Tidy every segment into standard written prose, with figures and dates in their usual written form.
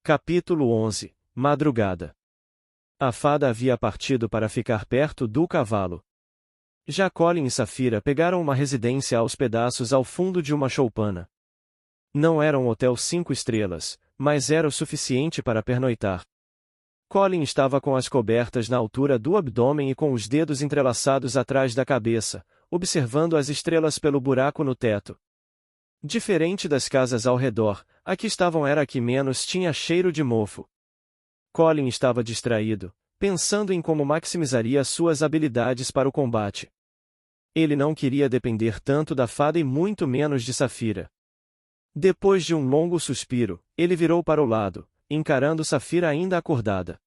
Capítulo 11 Madrugada. A fada havia partido para ficar perto do cavalo. Já Colin e Saphira pegaram uma residência aos pedaços ao fundo de uma choupana. Não era um hotel 5 estrelas, mas era o suficiente para pernoitar. Colin estava com as cobertas na altura do abdômen e com os dedos entrelaçados atrás da cabeça, observando as estrelas pelo buraco no teto. Diferente das casas ao redor, a que estavam era a que menos tinha cheiro de mofo. Colin estava distraído, pensando em como maximizaria suas habilidades para o combate. Ele não queria depender tanto da fada e muito menos de Saphira. Depois de um longo suspiro, ele virou para o lado, encarando Saphira ainda acordada.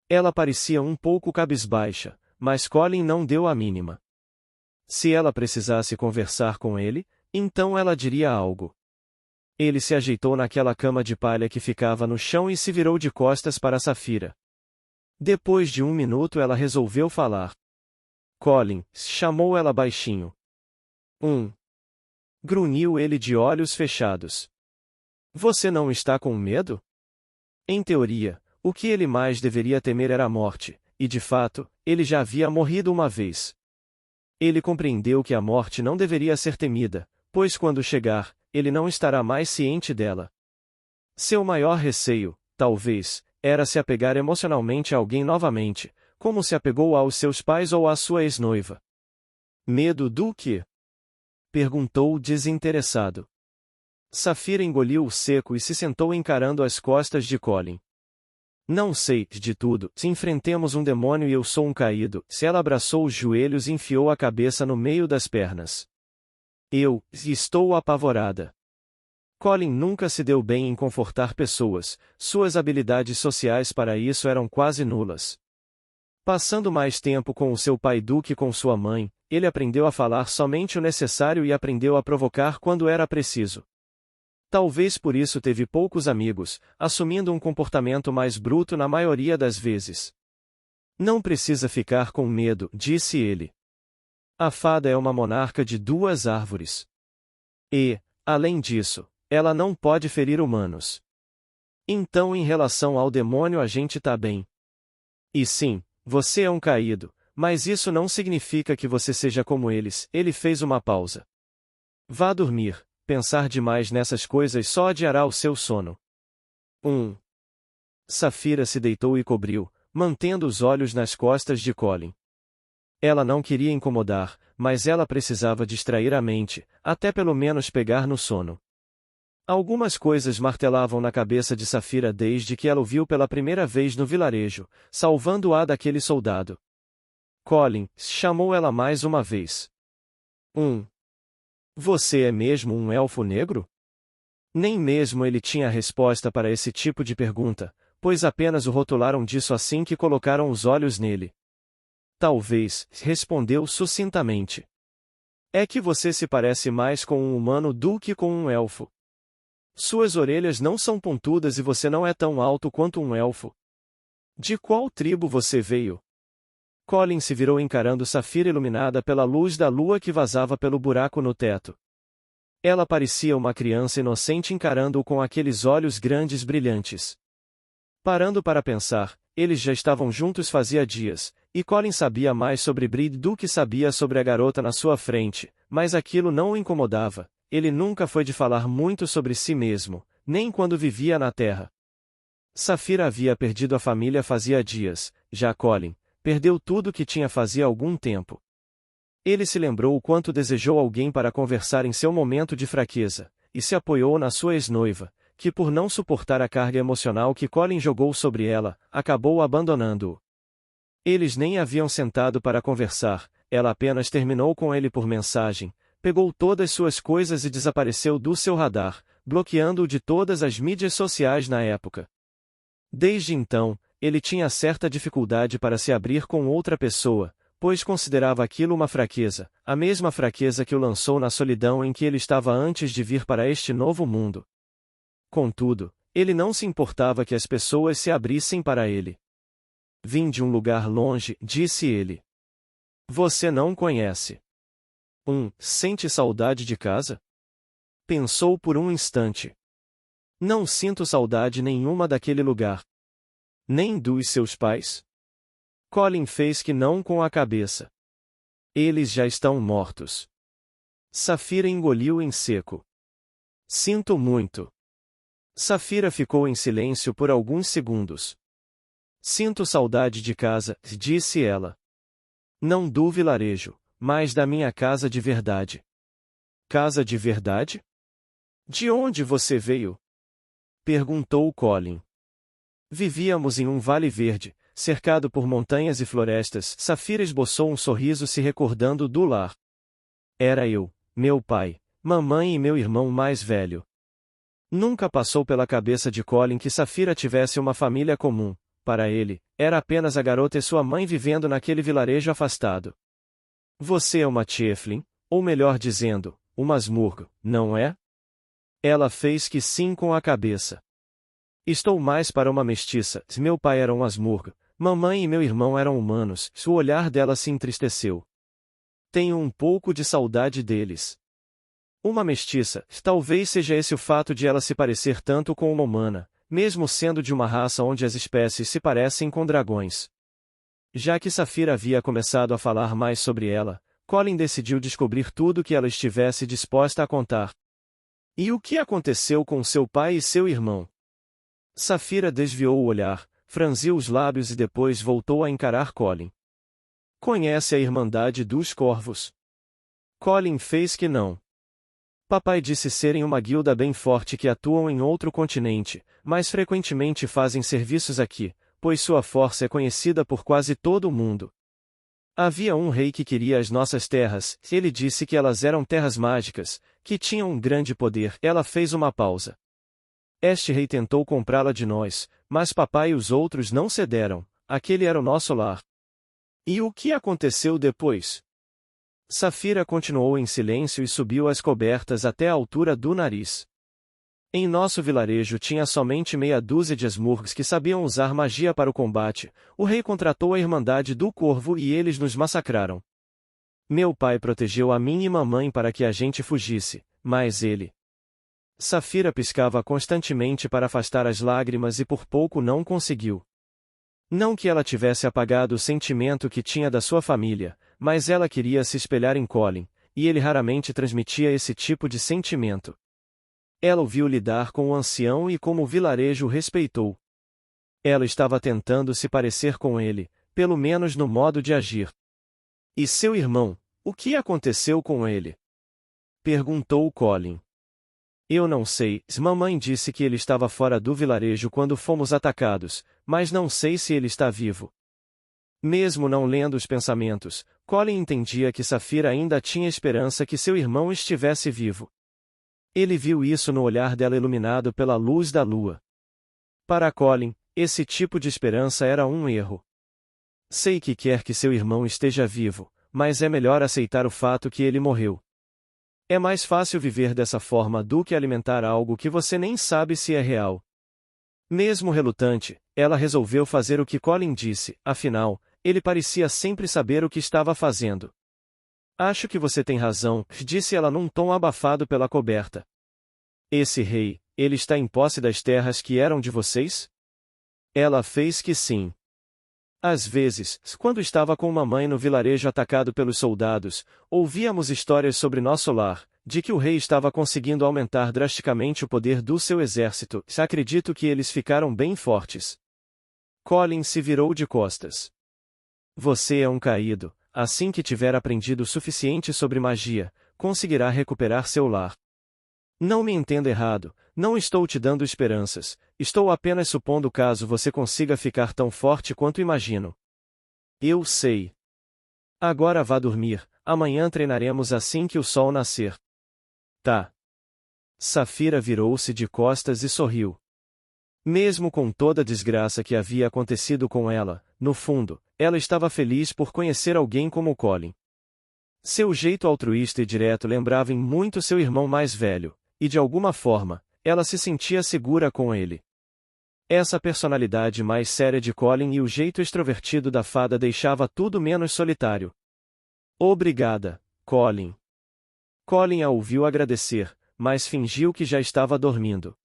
Ela parecia um pouco cabisbaixa, mas Colin não deu a mínima. Se ela precisasse conversar com ele, então ela diria algo. Ele se ajeitou naquela cama de palha que ficava no chão e se virou de costas para Saphira. Depois de um minuto ela resolveu falar. Colin, chamou ela baixinho. Grunhiu ele de olhos fechados. Você não está com medo? Em teoria, o que ele mais deveria temer era a morte, e de fato, ele já havia morrido uma vez. Ele compreendeu que a morte não deveria ser temida, pois quando chegar, ele não estará mais ciente dela. Seu maior receio, talvez, era se apegar emocionalmente a alguém novamente, como se apegou aos seus pais ou à sua ex-noiva. Medo do quê? Perguntou desinteressado. Saphira engoliu o seco e se sentou encarando as costas de Colin. Não sei, de tudo, se enfrentemos um demônio e eu sou um caído, se ela abraçou os joelhos e enfiou a cabeça no meio das pernas. Eu estou apavorada. Colin nunca se deu bem em confortar pessoas, suas habilidades sociais para isso eram quase nulas. Passando mais tempo com o seu pai do que com sua mãe, ele aprendeu a falar somente o necessário e aprendeu a provocar quando era preciso. Talvez por isso teve poucos amigos, assumindo um comportamento mais bruto na maioria das vezes. Não precisa ficar com medo, disse ele. A fada é uma monarca de 2 árvores. E, além disso, ela não pode ferir humanos. Então em relação ao demônio a gente tá bem. E sim, você é um caído, mas isso não significa que você seja como eles, ele fez uma pausa. Vá dormir, pensar demais nessas coisas só adiará o seu sono. Saphira se deitou e cobriu, mantendo os olhos nas costas de Colin. Ela não queria incomodar, mas ela precisava distrair a mente, até pelo menos pegar no sono. Algumas coisas martelavam na cabeça de Saphira desde que ela o viu pela primeira vez no vilarejo, salvando-a daquele soldado. Colin chamou ela mais uma vez. Você é mesmo um elfo negro? Nem mesmo ele tinha resposta para esse tipo de pergunta, pois apenas o rotularam disso assim que colocaram os olhos nele. Talvez, respondeu sucintamente. É que você se parece mais com um humano do que com um elfo. Suas orelhas não são pontudas e você não é tão alto quanto um elfo. De qual tribo você veio? Colin se virou encarando Saphira iluminada pela luz da lua que vazava pelo buraco no teto. Ela parecia uma criança inocente encarando-o com aqueles olhos grandes brilhantes. Parando para pensar, eles já estavam juntos fazia dias, e Colin sabia mais sobre Bride do que sabia sobre a garota na sua frente, mas aquilo não o incomodava. Ele nunca foi de falar muito sobre si mesmo, nem quando vivia na Terra. Saphira havia perdido a família fazia dias, já Colin perdeu tudo que tinha fazia algum tempo. Ele se lembrou o quanto desejou alguém para conversar em seu momento de fraqueza, e se apoiou na sua ex-noiva, que por não suportar a carga emocional que Colin jogou sobre ela, acabou abandonando-o. Eles nem haviam sentado para conversar, ela apenas terminou com ele por mensagem, pegou todas suas coisas e desapareceu do seu radar, bloqueando-o de todas as mídias sociais na época. Desde então, ele tinha certa dificuldade para se abrir com outra pessoa, pois considerava aquilo uma fraqueza, a mesma fraqueza que o lançou na solidão em que ele estava antes de vir para este novo mundo. Contudo, ele não se importava que as pessoas se abrissem para ele. Vim de um lugar longe, disse ele. Você não conhece. Sente saudade de casa? Pensou por um instante. Não sinto saudade nenhuma daquele lugar. Nem dos seus pais? Colin fez que não com a cabeça. Eles já estão mortos. Safira engoliu em seco. Sinto muito. Safira ficou em silêncio por alguns segundos. Sinto saudade de casa, disse ela. Não do vilarejo, mas da minha casa de verdade. Casa de verdade? De onde você veio? Perguntou Colin. Vivíamos em um vale verde, cercado por montanhas e florestas. Safira esboçou um sorriso se recordando do lar. Era eu, meu pai, mamãe e meu irmão mais velho. Nunca passou pela cabeça de Colin que Safira tivesse uma família comum. Para ele, era apenas a garota e sua mãe vivendo naquele vilarejo afastado. Você é uma Tiefling, ou melhor dizendo, uma Smurg, não é? Ela fez que sim com a cabeça. Estou mais para uma mestiça. Meu pai era um Asmurg, mamãe e meu irmão eram humanos. O olhar dela se entristeceu. Tenho um pouco de saudade deles. Uma mestiça, talvez seja esse o fato de ela se parecer tanto com uma humana, mesmo sendo de uma raça onde as espécies se parecem com dragões. Já que Safira havia começado a falar mais sobre ela, Colin decidiu descobrir tudo que ela estivesse disposta a contar. E o que aconteceu com seu pai e seu irmão? Safira desviou o olhar, franziu os lábios e depois voltou a encarar Colin. Conhece a Irmandade dos Corvos? Colin fez que não. Papai disse serem uma guilda bem forte que atuam em outro continente, mas frequentemente fazem serviços aqui, pois sua força é conhecida por quase todo o mundo. Havia um rei que queria as nossas terras, ele disse que elas eram terras mágicas, que tinham um grande poder. Ela fez uma pausa. Este rei tentou comprá-la de nós, mas papai e os outros não cederam, aquele era o nosso lar. E o que aconteceu depois? Safira continuou em silêncio e subiu as cobertas até a altura do nariz. Em nosso vilarejo tinha somente meia dúzia de Asmurgs que sabiam usar magia para o combate. O rei contratou a Irmandade do Corvo e eles nos massacraram. Meu pai protegeu a mim e mamãe para que a gente fugisse, mas ele... Safira piscava constantemente para afastar as lágrimas e por pouco não conseguiu. Não que ela tivesse apagado o sentimento que tinha da sua família, mas ela queria se espelhar em Colin, e ele raramente transmitia esse tipo de sentimento. Ela o viu lidar com o ancião e como o vilarejo o respeitou. Ela estava tentando se parecer com ele, pelo menos no modo de agir. E seu irmão, o que aconteceu com ele? Perguntou Colin. Eu não sei, mamãe disse que ele estava fora do vilarejo quando fomos atacados, mas não sei se ele está vivo. Mesmo não lendo os pensamentos, Colin entendia que Safira ainda tinha esperança que seu irmão estivesse vivo. Ele viu isso no olhar dela iluminado pela luz da lua. Para Colin, esse tipo de esperança era um erro. Sei que quer que seu irmão esteja vivo, mas é melhor aceitar o fato que ele morreu. É mais fácil viver dessa forma do que alimentar algo que você nem sabe se é real. Mesmo relutante, ela resolveu fazer o que Colin disse, afinal, ele parecia sempre saber o que estava fazendo. Acho que você tem razão, disse ela num tom abafado pela coberta. Esse rei, ele está em posse das terras que eram de vocês? Ela fez que sim. Às vezes, quando estava com mamãe no vilarejo atacado pelos soldados, ouvíamos histórias sobre nosso lar, de que o rei estava conseguindo aumentar drasticamente o poder do seu exército. Acredito que eles ficaram bem fortes. Colin se virou de costas. Você é um caído, assim que tiver aprendido o suficiente sobre magia, conseguirá recuperar seu lar. Não me entenda errado, não estou te dando esperanças, estou apenas supondo caso você consiga ficar tão forte quanto imagino. Eu sei. Agora vá dormir, amanhã treinaremos assim que o sol nascer. Tá. Safira virou-se de costas e sorriu. Mesmo com toda a desgraça que havia acontecido com ela, no fundo, ela estava feliz por conhecer alguém como Colin. Seu jeito altruísta e direto lembrava em muito seu irmão mais velho, e de alguma forma, ela se sentia segura com ele. Essa personalidade mais séria de Colin e o jeito extrovertido da fada deixava tudo menos solitário. Obrigada, Colin. Colin a ouviu agradecer, mas fingiu que já estava dormindo.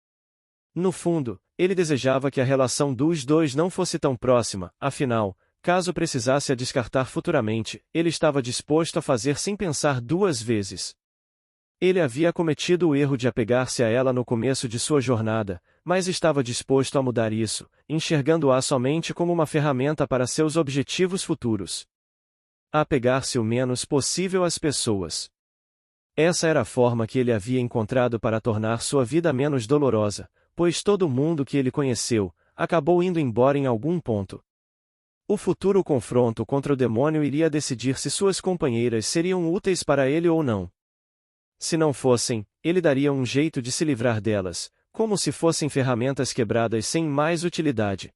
No fundo, ele desejava que a relação dos dois não fosse tão próxima, afinal, caso precisasse a descartar futuramente, ele estava disposto a fazer sem pensar duas vezes. Ele havia cometido o erro de apegar-se a ela no começo de sua jornada, mas estava disposto a mudar isso, enxergando-a somente como uma ferramenta para seus objetivos futuros. Apegar-se o menos possível às pessoas. Essa era a forma que ele havia encontrado para tornar sua vida menos dolorosa, pois todo mundo que ele conheceu acabou indo embora em algum ponto. O futuro confronto contra o demônio iria decidir se suas companheiras seriam úteis para ele ou não. Se não fossem, ele daria um jeito de se livrar delas, como se fossem ferramentas quebradas sem mais utilidade.